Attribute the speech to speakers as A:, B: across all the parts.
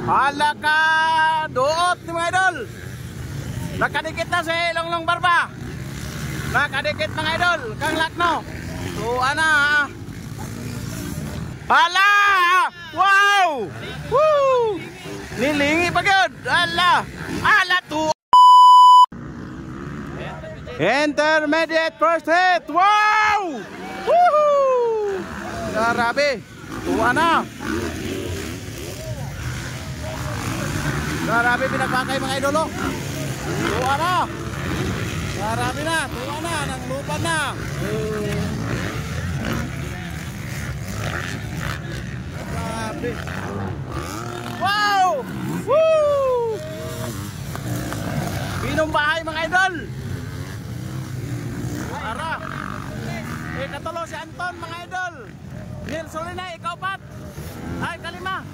A: Hala ka, duot ni mga idol. Nakadikit na si Longlong Barba. Nakadikit mga idol, kang Lakno. So ana. Hala! Wow! Woo! Nilingi pa gyud. Hala! Hala tu. Intermediate first hit. Wow! Woohoo! Grabe. Tuwa na. Grabe pinagpakay mga idolo. Tuwa na. Grabe na. Tuwa na. Nang lupa na. Grabe. Wow! Woo! Binumbahay mga idol. Ara. Katulo si Anton mga idol. Nil Solinay, ikaw pat. Ay, kalima.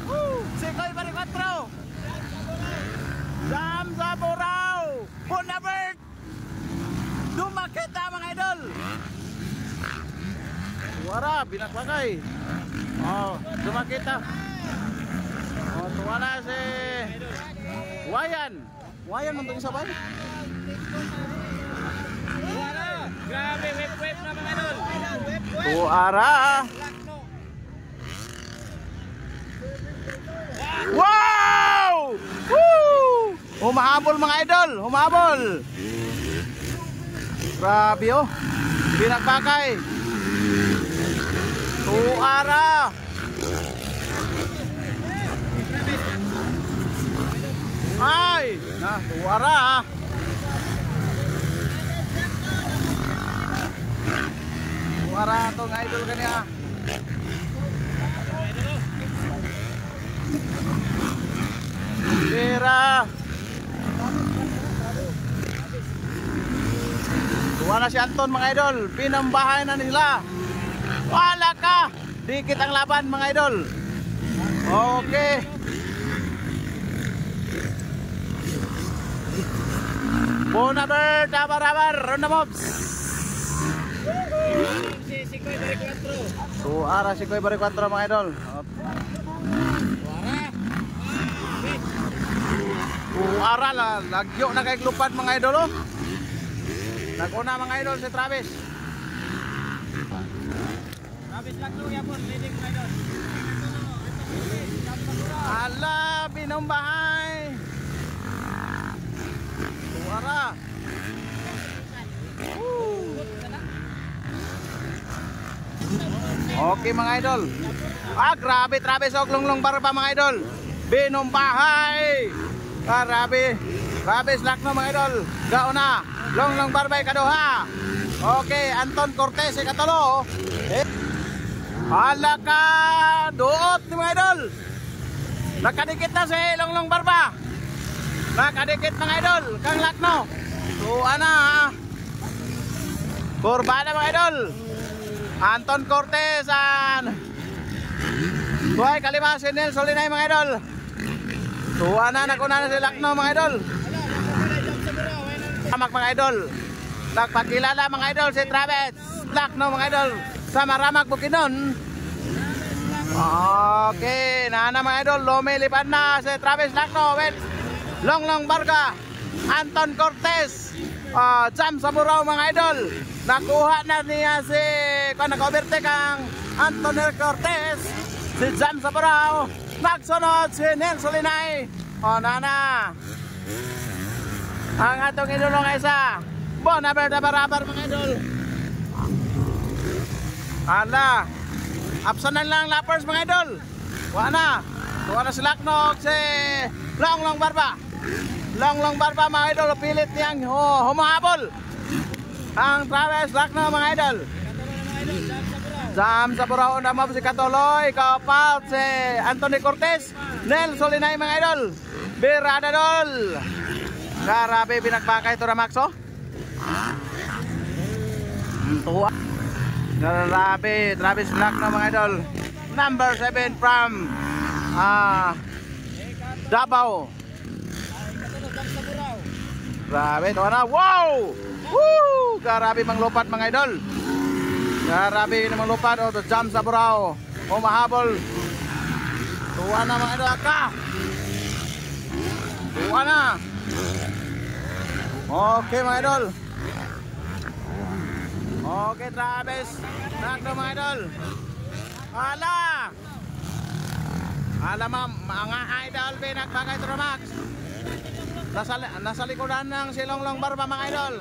A: Woo! Sikoy bari 4. Jam sa Burao. Bunabert. Dumakita mga idol. Wara, binakbakay. Oh, dumakita. Oh, tuwa na si Wayan. Wayan man itong sabay.
B: Grabe, wave na mga idol.
A: Tuara. Wow! Woo! Humahabol mga idol, humahabol. Grabe oh. Binakbakay. Tuara. Ay, nah, tuara. Tuara tong idol kaniya. Pera. Tuwa na si Anton mga idol. Pinambahay na nila. Wala ka. Dikit ang laban mga idol. Okay. Bonabert, abar-abar, ronda mobs.
B: Sikoy bari 4.
A: Tuara Sikoy bari 4 mga idol. Tuara la, lagyo na kay lupad mga idol oh. Naguna mga idol si Travis.
B: Travis Lakno yapon leading mga idol.
A: Ala, binumbahay. Tuara. Okay mga idol. Ah, grabe Travis og Longlong Barba mga idol. Binumbahay. Grabe. Travis Lakno mga idol. Gauna. Longlong Barba ikaduha. Okay, Anton Cortez ikatulo. Hala ka, duot ni mga idol. Nakadikit na si Longlong Barba. Nakadikit mga idol, kang Lakno. So ana. Kurbana mga idol. Anton Cortez an tuay kalima si Nel Solinay mga idol. Tuwa na nakuna na si Lakno mga idol. Ramak mga idol. Nagpakilala mga idol si Travis Lakno mga idol sa Maramak Bukidnon. Okay, nana mga idol, lumilipad na si Travis Lakno with Longlong Barba, Anton Cortez. Jam sa Burao mga idol. Nakuha na niya si nag-overtake ang Anton Cortez. Si Jam sa Burao. Nagsunod si Nel Solinay. Nana. Ang atong idolong isa. Bonabert abar-abar mga idol. Hala. Absanan lang lappers mga idol. Wala. Tuwa na si Lakno si Longlong Barba. Longlong Barba mga idol, pilit niyang humahabol ang Travis Lakno mga idol. Jam sa Burao na mob si Katuloy, kapat si Anthony Cortez, Nel Solinay mga idol. Birada dol. Grabe binagpakay ito na Maxo. Tuwa. Grabe, Travis Lakno mga idol. Number 7 from Davao. Grabe, tuwa na. Wow! Woo! Grabe mang lupat mga idol. Grabe namang lupat. Jam sa Burao. Mahabol. Tuwa na mga idol ka. Tuwa na. Okay mga idol. Okay, Travis Lacno mga idol. Ala mga idol, pinagbagay Tromax. Nasa likodan ng Silonglong Barba mga idol.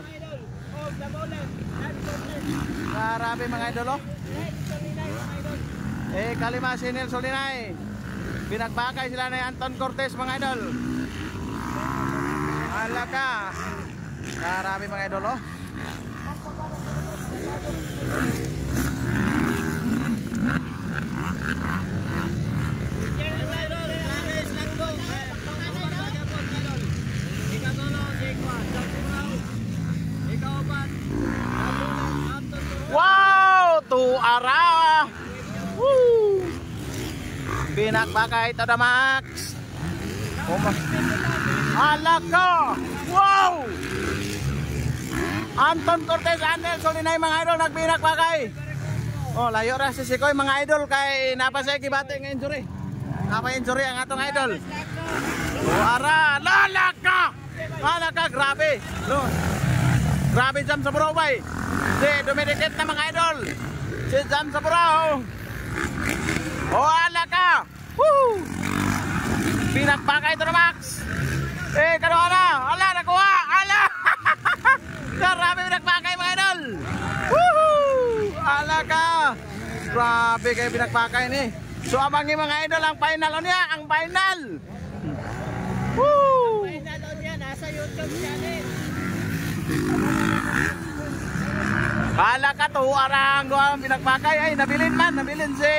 A: Grabe mga idol oh. Kalima si Nel Solinay. Binagbagay sila ni Anton Cortez mga idol. Alaga. Grabe mga idol oh. Wow, tuara. Woo. Binagbagay tada Max. Alaka. Wow. Anton Cortez, Anel Solinay mga idol nagbinagbagay. Oh, layo ra si Sikoy mga idol kay napasay gibate nga injury. Napa-injury ang atong idol. Tuara, lalaka. Alaka, grabe. Grabe jam sa buraw bay. Si dumidikit na mga idol. Si jam sa buraw. Oh, alaka. Woo! Pinagpakay ito na Max. Kano na? Ala, nakuha. Ala. Grabe pinagpakay mga idol. Woohoo! Alaka. Grabe kayo pinagpakay ni. So abangin mga idol ang final niya, ang final. Woo!
B: Final niya nasa YouTube channel.
A: Bala ka to, arang doang pinagpakay ay nabilin si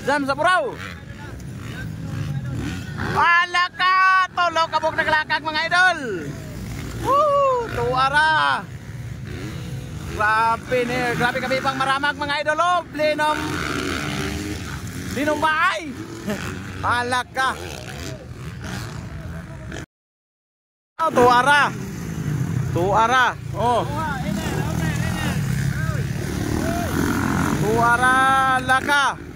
A: Jam sa buraw. Bala ka, tolo kabog naglakag mga idol. Woo, tuara. Grabe kami pang maramag mga idol oh, Linom baay. Bala ka. Tuara. Oh. Tuara laka.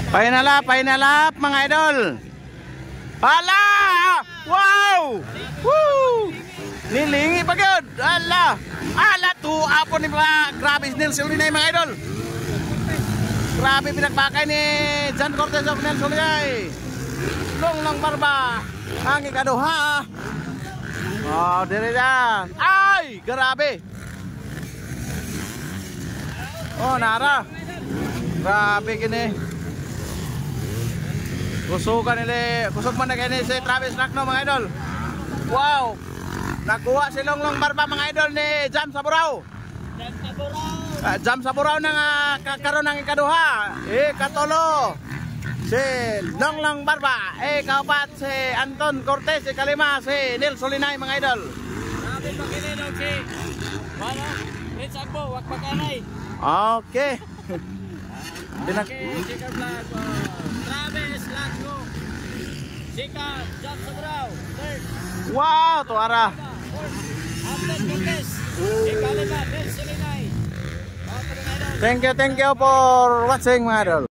A: Final up mga idol. Hala! Wow! Woo! Nilingi pa gyud. Ala tuapon ni grabe Nel Solinay mga idol. Grabe pinagbakay ni John Cortez of Nel Solinay. Long barba ang ikaduha. Oh, dire yan. Ay, grabe. Oh, nara. Grabe kini. Kusog man na kini si Travis Lacno mga idol. Wow. Nakuha si Long barba mga idol ni Jam sa buraw. Jam sa buraw nang karon ng ikaduha. Ikatulo si Long barba. Kaupat si Anton Cortez. Kalima si Nel Solinay mga idol.
B: Grabe pakinig si Prince Agbo, wag paganay.
A: Okay.
B: Chica Vlog, Travis Lacno, Chica Jam sa buraw. Third.
A: Wow, tuara.
B: Anton Cortez, Kalima, Nel Solinay.
A: Thank you for watching mga idol.